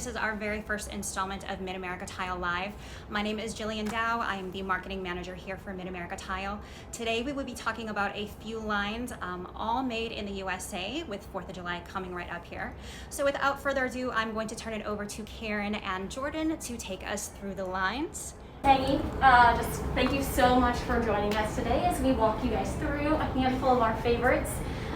This is our very first installment of Mid-America Tile Live. My name is Jillian Dow. I'm the marketing manager here for Mid-America Tile. Today we will be talking about a few lines, all made in the USA, with 4th of July coming right up here. So without further ado, I'm going to turn it over to Karen and Jordan to take us through the lines. Hey, just thank you so much for joining us today as we walk you guys through a handful of our favorites.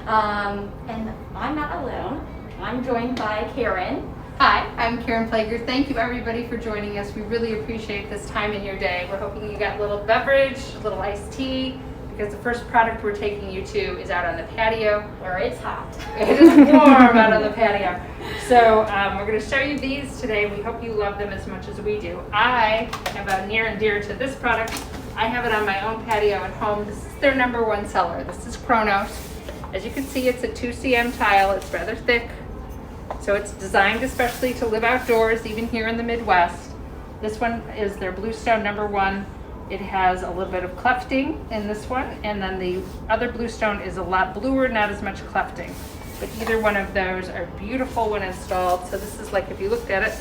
And I'm not alone. I'm joined by Karen. Hi, I'm Karen Plager. Thank you everybody for joining us. We really appreciate this time in your day. We're hoping you got a little beverage, a little iced tea, because the first product we're taking you to is out on the patio. Where it's hot. It is warm out on the patio. So we're going to show you these today. We hope you love them as much as we do. I have a near and dear to this product. I have it on my own patio at home. This is their #1 seller. This is Kronos. As you can see, it's a 2 cm tile. It's rather thick. So it's designed especially to live outdoors, even here in the Midwest. This one is their Bluestone #1. It has a little bit of clefting in this one, and then the other Bluestone is a lot bluer, not as much clefting. But either one of those are beautiful when installed. So this is like, if you looked at it,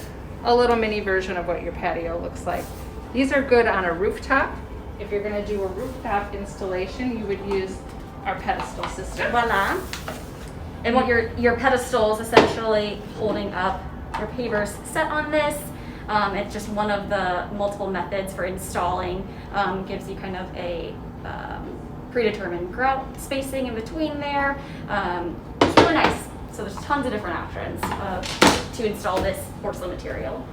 a little mini version of what your patio looks like. These are good on a rooftop. If you're going to do a rooftop installation, you would use our pedestal system. Voila. And what your pedestal is essentially holding up your pavers set on this. It's just one of the multiple methods for installing. Gives you kind of a predetermined grout spacing in between there. It's really nice. So there's tons of different options to install this porcelain material.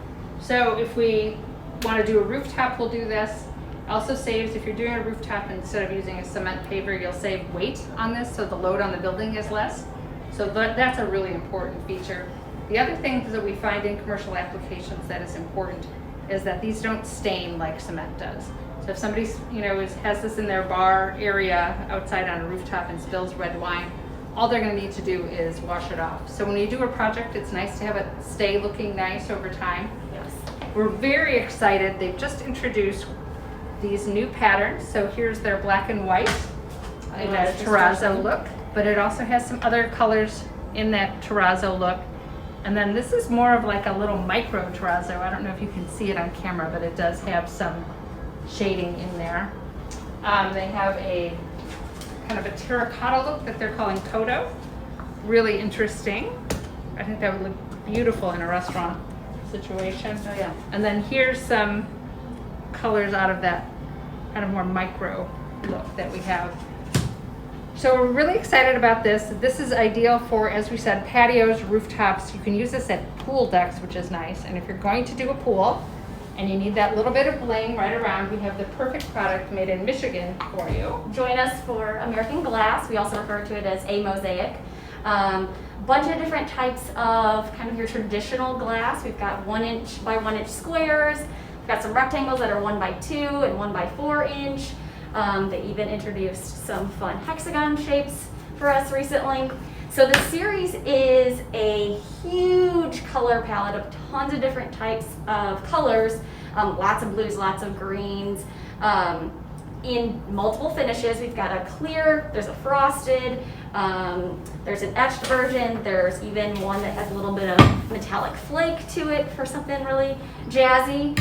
So if we want to do a rooftop, we'll do this. Also saves, if you're doing a rooftop, instead of using a cement paver, you'll save weight on this, so the load on the building is less. So that's a really important feature. The other thing that we find in commercial applications that is important is that these don't stain like cement does. So if somebody has this in their bar area outside on a rooftop and spills red wine, all they're going to need to do is wash it off. So when you do a project, it's nice to have it stay looking nice over time. Yes. We're very excited. They've just introduced these new patterns. So here's their black and white in a terrazzo look, but it also has some other colors in that terrazzo look. And then this is more of like a little micro terrazzo. I don't know if you can see it on camera, but it does have some shading in there. They have a kind of a terracotta look that they're calling COTTO. Really interesting. I think that would look beautiful in a restaurant situation. Oh yeah. And then here's some colors out of that kind of more micro look that we have. So we're really excited about this. This is ideal for, as we said, patios, rooftops. You can use this at pool decks, which is nice. And if you're going to do a pool and you need that little bit of bling right around, we have the perfect product made in Michigan for you. Join us for American Glass. We also refer to it as a MOSAIC. Bunch of different types of kind of your traditional glass. We've got 1 inch by 1 inch squares. We've got some rectangles that are 1 by 2 and 1 by 4 inch. They even introduced some fun hexagon shapes for us recently. So the series is a huge color palette of tons of different types of colors, lots of blues, lots of greens, in multiple finishes. We've got a clear, there's a frosted, there's an etched version, there's even one that has a little bit of metallic flake to it for something really jazzy.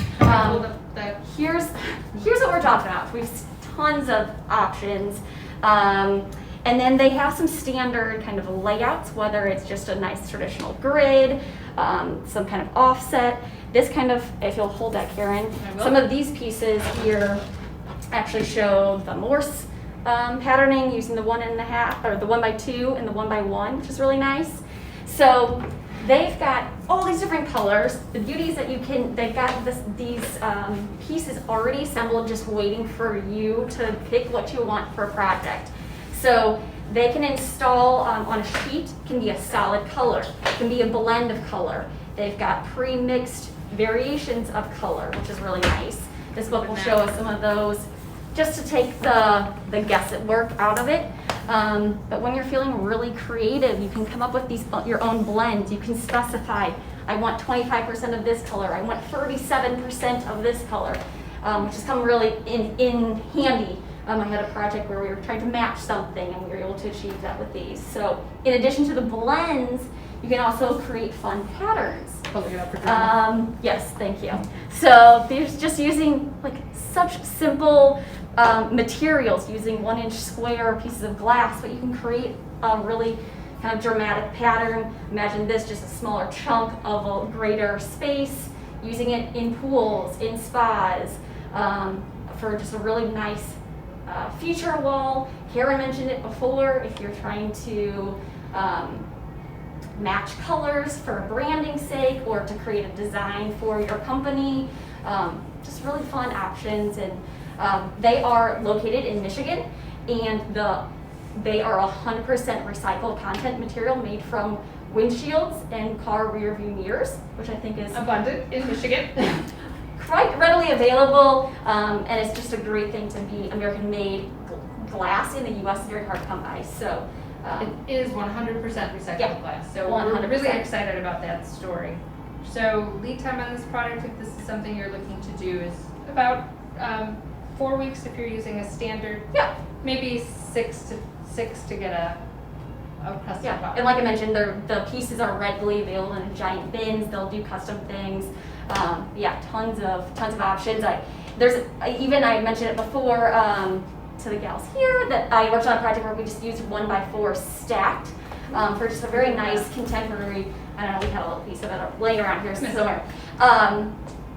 Here's what we're talking about. We've tons of options. And then they have some standard kind of layouts, whether it's just a nice traditional grid, some kind of offset. This kind of, if you'll hold that, Karen, some of these pieces here actually show the Morse patterning using the 1.5 or the 1 by 2 and the 1 by 1, which is really nice. So they've got all these different colors. The beauty is that they've got these pieces already assembled, just waiting for you to pick what you want for a project. So they can install on a sheet. It can be a solid color. It can be a blend of color. They've got pre-mixed variations of color, which is really nice. This book will show us some of those just to take the guesswork out of it. But when you're feeling really creative, you can come up with your own blends. You can specify, I want 25% of this color. I want 37% of this color, which has come really in handy. I had a project where we were trying to match something and we were able to achieve that with these. So in addition to the blends, You can also create fun patterns. Pulling it up for Jordan. Yes, thank you. So there's just using like such simple materials, using 1-inch square pieces of glass, but you can create a really kind of dramatic pattern. Imagine this, just a smaller chunk of a greater space, using it in pools, in spas, for just a really nice feature wall. Karen mentioned it before, if you're trying to match colors for branding's sake or to create a design for your company. Just really fun options, and they are located in Michigan, and they are 100% recycled content material made from windshields and car rear view mirrors, which I think is Abundant in Michigan. quite readily available, and it's just a great thing to be American-made glass in the U.S. Very hard to come by. So. It is 100% recycled glass, so we're 100%. really excited about that story. So lead time on this product, if this is something you're looking to do, is about 4 weeks if you're using a standard. Yeah. Maybe six to get a custom product. And like I mentioned, the pieces are readily available in giant bins. They'll do custom things. Tons of options. I mentioned it before. To the gals here that I worked on a project where we just used 1x4 stacked for just a very nice contemporary. I don't know, we had a little piece of it laying around here somewhere,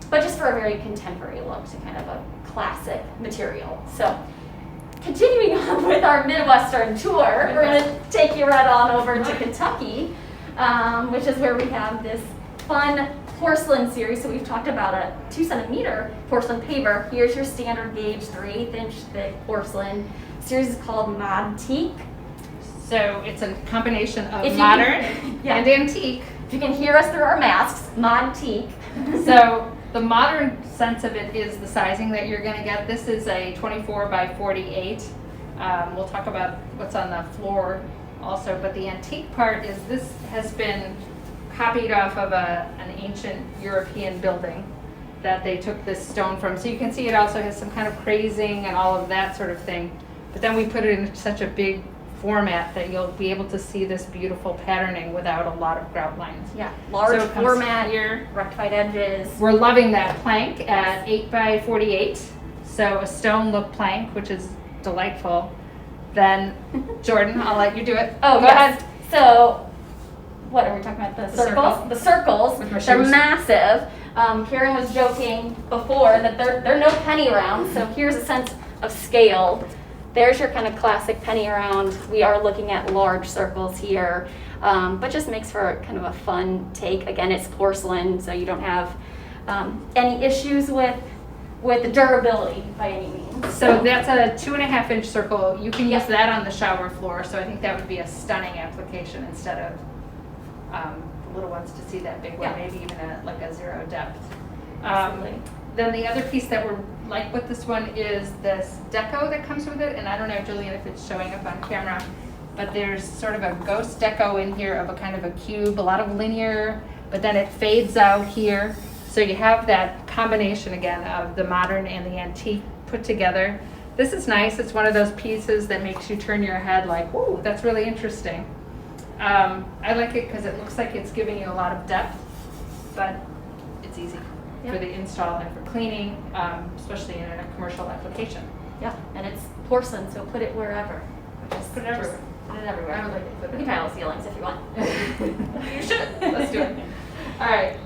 but just for a very contemporary look to kind of a classic material. So continuing on with our Midwestern tour, we're going to take you right on over to Kentucky, which is where we have this fun porcelain series. So we've talked about a 2-centimeter porcelain paver. Here's your standard gauge 3/8 inch thick porcelain. Series is called Montique. So it's a combination of If you modern yeah. and antique. If you can hear us through our masks, Montique. So the modern sense of it is the sizing that you're going to get. This is a 24x48. We'll talk about what's on the floor also, but the antique part is this has been copied off of an ancient European building that they took this stone from. So you can see it also has some kind of crazing and all of that sort of thing. But then we put it in such a big format that you'll be able to see this beautiful patterning without a lot of grout lines. Yeah, large So it comes format, here. rectified edges. We're loving that plank at 8x48. So a stone look plank, which is delightful. Then, Jordan, I'll let you do it. Oh, Go yes. ahead. So, what are we talking about? The circles? circle. The circles. With my They're shoes. massive. Karen was joking before that they're no penny rounds, so here's a sense of scale. There's your kind of classic penny round. We are looking at large circles here, but just makes for kind of a fun take. Again, it's porcelain, so you don't have any issues with the durability by any means. So that's a 2.5 inch circle. You can use Yep. that on the shower floor. So I think that would be a stunning application instead of the little ones to see that big one, Yeah. maybe even like a 0 depth. Absolutely. Then the other piece that we're like with this one is this deco that comes with it. And I don't know, Julian, if it's showing up on camera, but there's sort of a ghost deco in here of a kind of a cube, a lot of linear, but then it fades out here. So you have that combination again of the modern and the antique put together. This is nice. It's one of those pieces that makes you turn your head like, whoa, that's really interesting. I like it because it looks like it's giving you a lot of depth, but it's easy for the install and for cleaning, especially in a commercial application. Yeah, and it's porcelain, so put it wherever. Put it everywhere. Put it everywhere. I would like to put it You can tile the ceilings if you want. You should. Let's do it. All right.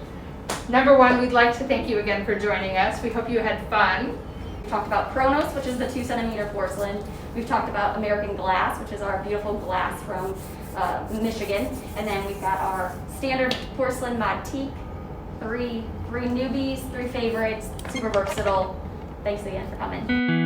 Number one, we'd like to thank you again for joining us. We hope you had fun. We've talked about Kronos, which is the 2-centimeter porcelain. We've talked about American Glass, which is our beautiful glass from Michigan. And then we've got our standard porcelain Montique. Three newbies, 3 favorites, super versatile. Thanks again for coming.